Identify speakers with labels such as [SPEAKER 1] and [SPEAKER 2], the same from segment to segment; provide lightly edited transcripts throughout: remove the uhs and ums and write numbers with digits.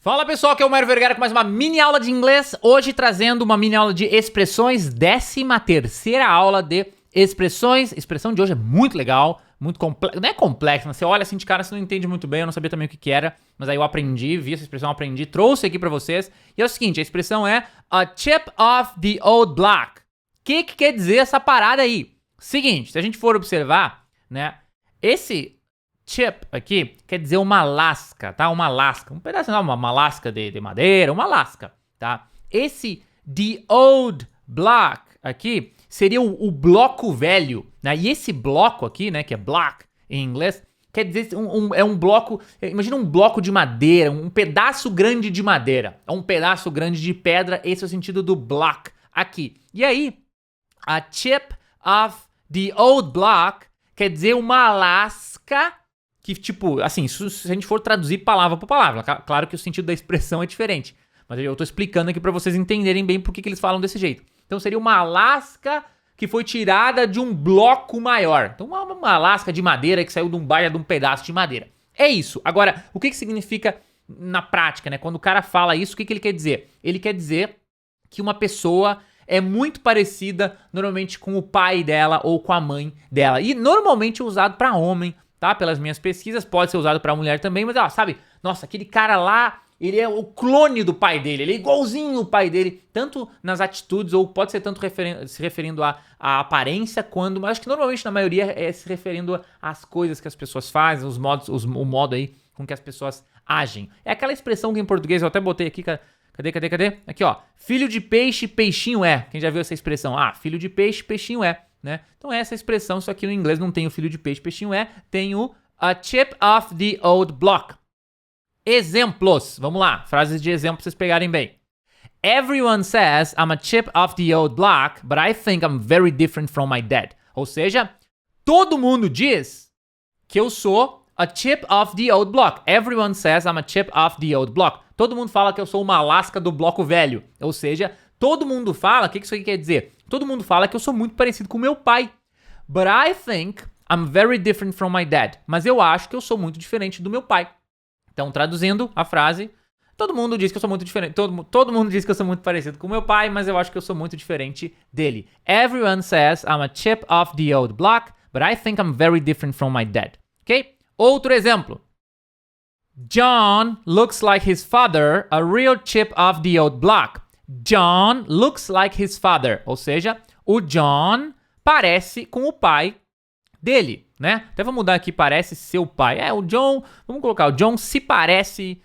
[SPEAKER 1] Fala pessoal, aqui é o Mário Vergara com mais uma mini aula de inglês. Hoje trazendo uma mini aula de expressões, 13ª aula de expressões. A expressão de hoje é muito legal, muito complexa, não é complexa, mas você olha assim de cara, você não entende muito bem, eu não sabia também o que era, mas aí eu aprendi, vi essa expressão, aprendi, trouxe aqui pra vocês. E é o seguinte, a expressão é a chip off the old block. O que quer dizer essa parada aí? Seguinte, se a gente for observar, né, esse chip aqui quer dizer uma lasca, tá? Uma lasca, um pedaço, não, uma lasca de madeira, uma lasca, tá? Esse the old block aqui seria o bloco velho, né? E esse bloco aqui, né, que é block em inglês, quer dizer é um bloco, imagina um bloco de madeira, um pedaço grande de madeira, é um pedaço grande de pedra, esse é o sentido do block aqui. E aí, a chip of the old block quer dizer uma lasca que, tipo, assim, se a gente for traduzir palavra por palavra, claro que o sentido da expressão é diferente, mas eu tô explicando aqui pra vocês entenderem bem por que eles falam desse jeito. Então seria uma lasca que foi tirada de um bloco maior. Então uma lasca de madeira que saiu de um pedaço de madeira. É isso. Agora, o que significa na prática, né? Quando o cara fala isso, o que ele quer dizer? Ele quer dizer que uma pessoa é muito parecida normalmente com o pai dela ou com a mãe dela. E normalmente é usado pra homem, tá? Pelas minhas pesquisas, pode ser usado pra mulher também, mas ó, sabe? Nossa, aquele cara lá, ele é o clone do pai dele, ele é igualzinho o pai dele, tanto nas atitudes, ou pode ser tanto se referindo à aparência, quando, mas acho que normalmente na maioria é se referindo às coisas que as pessoas fazem, os modos, o modo aí com que as pessoas agem. É aquela expressão que em português eu até botei aqui, cadê? Aqui ó, filho de peixe, peixinho é. Quem já viu essa expressão? Ah, filho de peixe, peixinho é, né? Então é essa expressão, só que no inglês não tem o filho de peixe, peixinho é, tem o a chip off the old block. Exemplos, vamos lá, frases de exemplo pra vocês pegarem bem. Everyone says I'm a chip off the old block, but I think I'm very different from my dad. Ou seja, todo mundo diz que eu sou a chip off the old block. Everyone says I'm a chip off the old block. Todo mundo fala que eu sou uma lasca do bloco velho. Ou seja, todo mundo fala, o que isso aqui quer dizer? Todo mundo fala que eu sou muito parecido com meu pai. But I think I'm very different from my dad. Mas eu acho que eu sou muito diferente do meu pai. Então, traduzindo a frase, todo mundo diz que eu sou muito diferente. Todo mundo diz que eu sou muito parecido com meu pai, mas eu acho que eu sou muito diferente dele. Everyone says I'm a chip off the old block, but I think I'm very different from my dad. Ok? Outro exemplo. John looks like his father, a real chip off the old block. John looks like his father. Ou seja, o John parece com o pai dele, né? Até vou mudar aqui, parece seu pai. O John, vamos colocar, o John se parece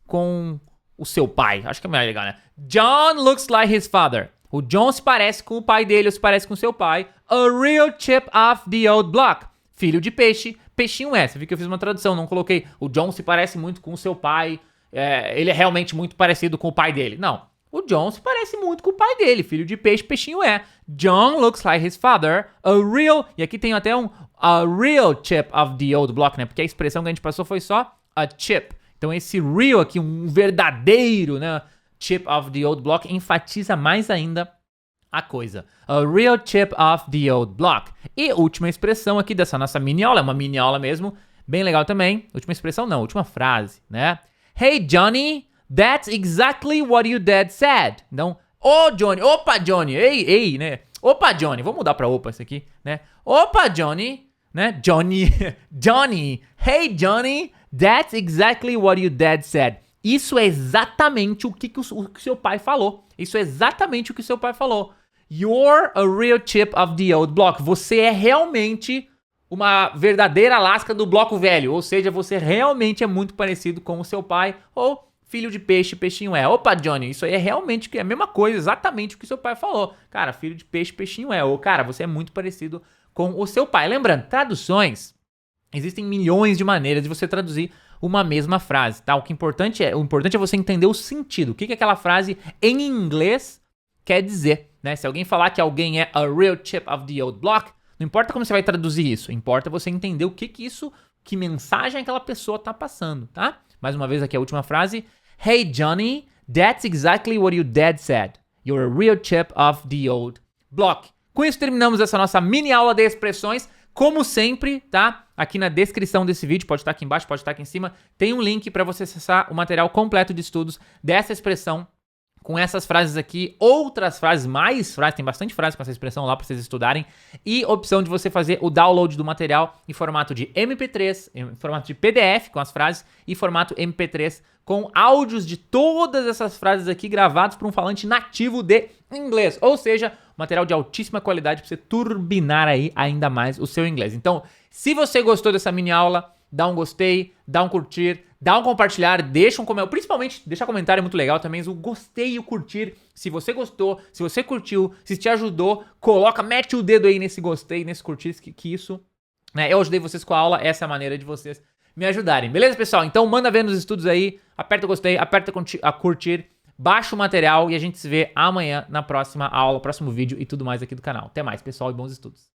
[SPEAKER 1] com o seu pai. Acho que é mais legal, né? John looks like his father. O John se parece com o pai dele, ou se parece com seu pai. A real chip off the old block. Filho de peixe, peixinho é. Você viu que eu fiz uma tradução, não coloquei o John se parece muito com o seu pai, ele é realmente muito parecido com o pai dele. Não, o John se parece muito com o pai dele, filho de peixe, peixinho é. John looks like his father, a real, e aqui tem até a real chip of the old block, né, porque a expressão que a gente passou foi só a chip. Então esse real aqui, um verdadeiro, né, chip of the old block, enfatiza mais ainda a coisa. A real chip off the old block. E última expressão aqui dessa nossa mini aula, é uma mini aula mesmo, bem legal também. Última expressão não, última frase, né? Hey Johnny, that's exactly what your dad said. Então, Johnny, opa Johnny, ei, né? Opa Johnny, vou mudar pra opa isso aqui, né? Opa Johnny, né? Johnny, hey Johnny, that's exactly what your dad said. Isso é exatamente o que o seu pai falou. Isso é exatamente o que o seu pai falou. You're a real chip of the old block. Você é realmente uma verdadeira lasca do bloco velho. Ou seja, você realmente é muito parecido com o seu pai. Ou filho de peixe, peixinho é. Opa, Johnny, isso aí é realmente a mesma coisa. Exatamente o que o seu pai falou. Cara, filho de peixe, peixinho é. Ou, cara, você é muito parecido com o seu pai. Lembrando, traduções. Existem milhões de maneiras de você traduzir uma mesma frase, tá? O importante é você entender o sentido. O que aquela frase em inglês quer dizer, né? Se alguém falar que alguém é a real chip of the old block, não importa como você vai traduzir isso, importa você entender o que mensagem aquela pessoa tá passando, tá? Mais uma vez aqui a última frase. Hey Johnny, that's exactly what your dad said. You're a real chip of the old block. Com isso terminamos essa nossa mini aula de expressões. Como sempre, tá? Aqui na descrição desse vídeo, pode estar aqui embaixo, pode estar aqui em cima, tem um link para você acessar o material completo de estudos dessa expressão com essas frases aqui, outras frases, mais frases, tem bastante frases com essa expressão lá para vocês estudarem, e opção de você fazer o download do material em formato de MP3, em formato de PDF com as frases e formato MP3 com áudios de todas essas frases aqui gravados por um falante nativo de inglês, ou seja, material de altíssima qualidade para você turbinar aí ainda mais o seu inglês. Então, se você gostou dessa mini aula, dá um gostei, dá um curtir, dá um compartilhar, deixa um comentário, principalmente deixar comentário é muito legal também, o gostei e o curtir, se você gostou, se você curtiu, se te ajudou, mete o dedo aí nesse gostei, nesse curtir, que isso, né, eu ajudei vocês com a aula, essa é a maneira de vocês me ajudarem, beleza pessoal? Então manda ver nos estudos aí, aperta o gostei, aperta a curtir, baixa o material e a gente se vê amanhã na próxima aula, próximo vídeo e tudo mais aqui do canal. Até mais pessoal e bons estudos.